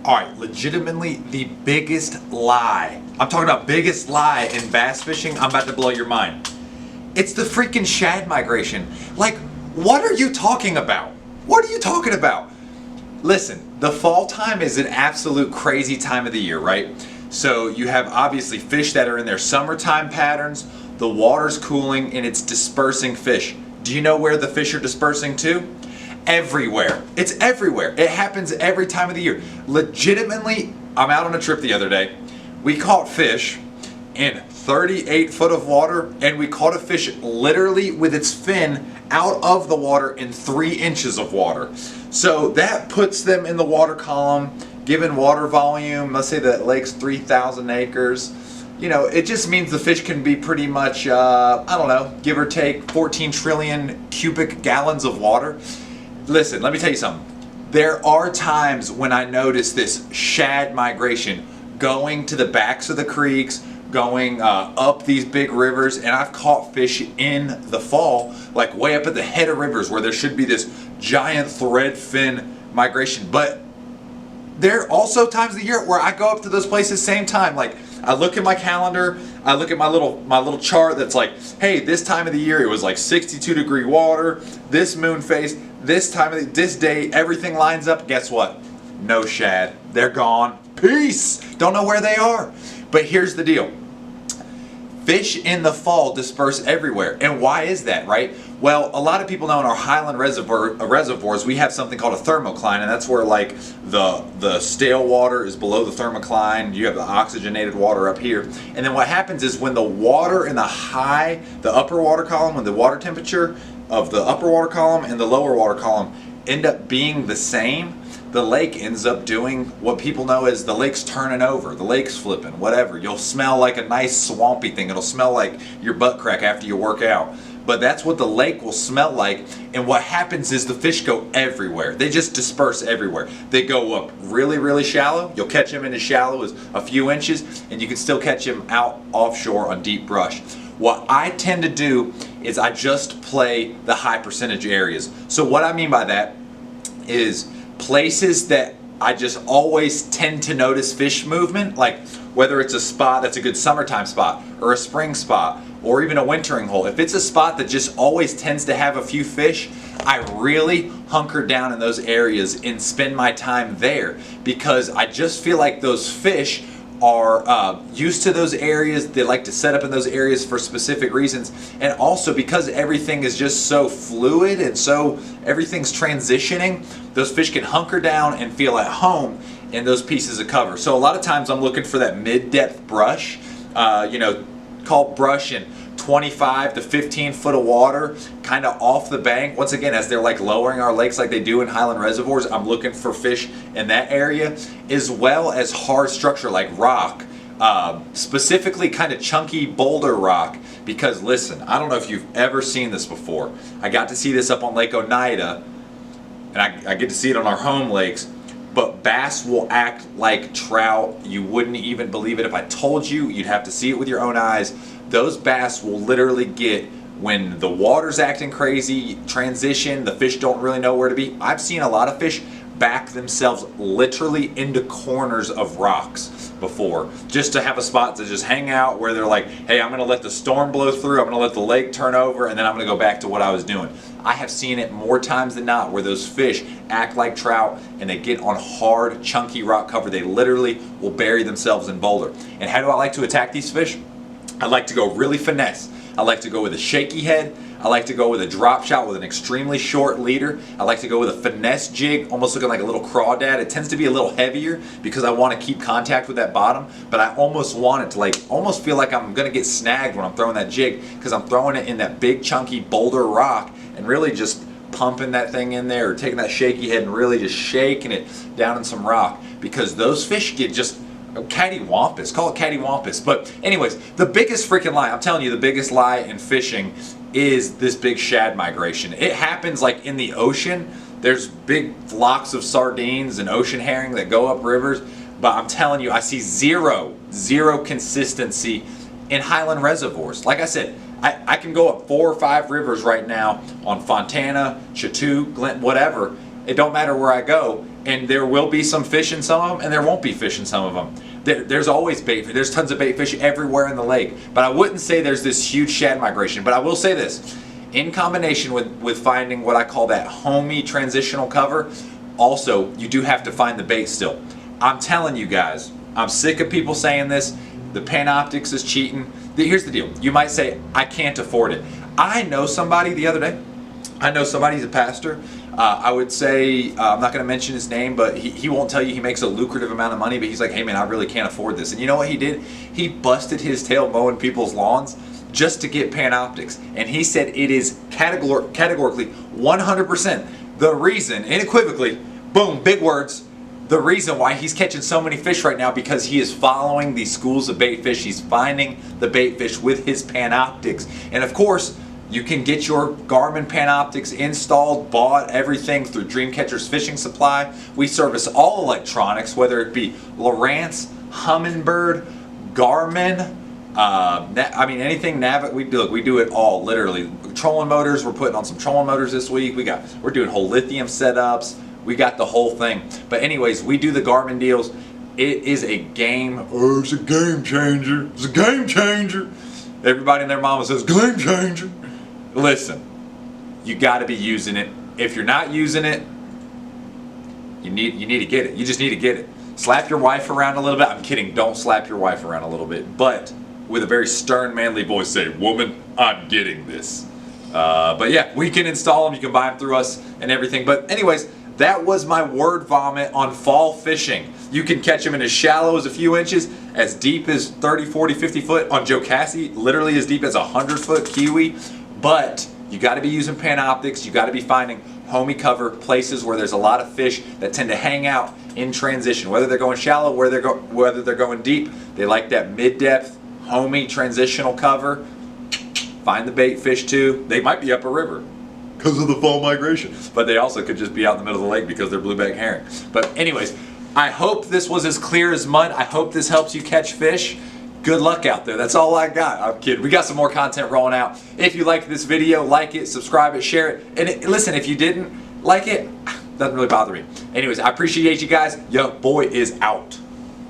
All right, legitimately the biggest lie. I'm talking about biggest lie in bass fishing. I'm about to blow your mind. It's the freaking shad migration. Like, what are you talking about? What are you talking about? Listen, the fall time is an absolute crazy time of the year, right? So you have obviously fish that are in their summertime patterns, the water's cooling, and it's dispersing fish. Do you know where the fish are dispersing to? Everywhere. It's everywhere. It happens every time of the year. Legitimately, I'm out on a trip the other day. We caught fish in 38 foot of water, and we caught a fish literally with its fin out of the water in 3 inches of water. So that puts them in the water column, given water volume. Let's say that lake's 3,000 acres. You know, it just means the fish can be pretty much, I don't know, give or take 14 trillion cubic gallons of water. Listen, let me tell you something. There are times when I notice this shad migration going to the backs of the creeks, going up these big rivers, and I've caught fish in the fall, like way up at the head of rivers where there should be this giant thread fin migration. But there are also times of the year where I go up to those places same time. Like, I look at my calendar, I look at my little chart that's like, hey, this time of the year it was like 62-degree water, this moon phase, this time of this day, everything lines up. Guess what? No shad. They're gone. Peace. Don't know where they are. But here's the deal. Fish in the fall disperse everywhere. And why is that, right? Well, a lot of people know in our highland reservoirs we have something called a thermocline, and that's where like the stale water is below the thermocline. You have the oxygenated water up here. And then what happens is when the water in the upper water column, when the water temperature of the upper water column and the lower water column end up being the same, the lake ends up doing what people know as the lake's turning over, the lake's flipping, whatever. You'll smell like a nice swampy thing. It'll smell like your butt crack after you work out. But that's what the lake will smell like. And what happens is the fish go everywhere. They just disperse everywhere. They go up really, really shallow. You'll catch them in as shallow as a few inches, and you can still catch them out offshore on deep brush. What I tend to do is I just play the high percentage areas. So what I mean by that is places that I just always tend to notice fish movement, like whether it's a spot that's a good summertime spot or a spring spot or even a wintering hole. If it's a spot that just always tends to have a few fish, I really hunker down in those areas and spend my time there because I just feel like those fish are used to those areas. They like to set up in those areas for specific reasons, and also because everything is just so fluid and so everything's transitioning, those fish can hunker down and feel at home in those pieces of cover. So a lot of times I'm looking for that mid-depth brush, called brush in 25 to 15 foot of water, kind of off the bank. Once again, as they're like lowering our lakes like they do in highland reservoirs, I'm looking for fish in that area, as well as hard structure like rock, specifically kind of chunky boulder rock. Because listen, I don't know if you've ever seen this before. I got to see this up on Lake Oneida, and I get to see it on our home lakes. But bass will act like trout. You wouldn't even believe it if I told you. You'd have to see it with your own eyes. Those bass will literally get, when the water's acting crazy, transition, the fish don't really know where to be. I've seen a lot of fish back themselves literally into corners of rocks before, just to have a spot to just hang out where they're like, hey, I'm going to let the storm blow through, I'm going to let the lake turn over, and then I'm going to go back to what I was doing. I have seen it more times than not where those fish act like trout and they get on hard, chunky rock cover. They literally will bury themselves in boulder. And how do I like to attack these fish? I like to go really finesse. I like to go with a shaky head. I like to go with a drop shot with an extremely short leader. I like to go with a finesse jig, almost looking like a little crawdad. It tends to be a little heavier because I want to keep contact with that bottom, but I almost want it to like almost feel like I'm going to get snagged when I'm throwing that jig because I'm throwing it in that big chunky boulder rock and really just pumping that thing in there or taking that shaky head and really just shaking it down in some rock because those fish get just cattywampus. Call it cattywampus. But anyways, the biggest freaking lie, I'm telling you, the biggest lie in fishing is this big shad migration. It happens like in the ocean. There's big flocks of sardines and ocean herring that go up rivers, but I'm telling you, I see zero consistency in highland reservoirs. Like I said, I can go up 4 or 5 rivers right now on Fontana, Chateau, Glen, whatever. It don't matter where I go, And there will be some fish in some of them, and there won't be fish in some of them. There's always bait fish. There's tons of bait fish everywhere in the lake. But I wouldn't say there's this huge shad migration. But I will say this. In combination with finding what I call that homey transitional cover, also, you do have to find the bait still. I'm telling you guys, I'm sick of people saying this. The Panoptix is cheating. Here's the deal. You might say, I can't afford it. I know somebody the other day. I know somebody, he's a pastor. I would say, I'm not going to mention his name, but he won't tell you he makes a lucrative amount of money, but he's like, hey man, I really can't afford this. And you know what he did? He busted his tail mowing people's lawns just to get Panoptix. And he said it is categorically 100% the reason, unequivocally, boom, big words, the reason why he's catching so many fish right now, because he is following these schools of bait fish. He's finding the bait fish with his Panoptix. And of course, you can get your Garmin Panoptix installed, bought, everything through Dreamcatcher's Fishing Supply. We service all electronics, whether it be Lowrance, Humminbird, Garmin, I mean anything we do it all, literally. Trolling motors, we're putting on some trolling motors this week. We're doing whole lithium setups. We got the whole thing. But anyways, we do the Garmin deals. It is a game. Oh, it's a game changer. It's a game changer. Everybody and their mama says game changer. Listen, you got to be using it. If you're not using it, you need to get it. You just need to get it. Slap your wife around a little bit. I'm kidding. Don't slap your wife around a little bit. But with a very stern, manly voice, say, woman, I'm getting this. But yeah, we can install them. You can buy them through us and everything. But anyways, that was my word vomit on fall fishing. You can catch them in as shallow as a few inches, as deep as 30, 40, 50 foot. On Joe Cassie, literally as deep as 100-foot Kiwi. But you got to be using Panoptix. You got to be finding homey cover places where there's a lot of fish that tend to hang out in transition. Whether they're going shallow, whether they're going deep, they like that mid-depth, homey transitional cover. Find the bait fish too. They might be up a river because of the fall migration, but they also could just be out in the middle of the lake because they're blueback herring. But anyways, I hope this was as clear as mud. I hope this helps you catch fish. Good luck out there. That's all I got. I'm kidding. We got some more content rolling out. If you liked this video, like it, subscribe it, share it. And listen, if you didn't like it, doesn't really bother me. Anyways, I appreciate you guys. Yo, boy is out.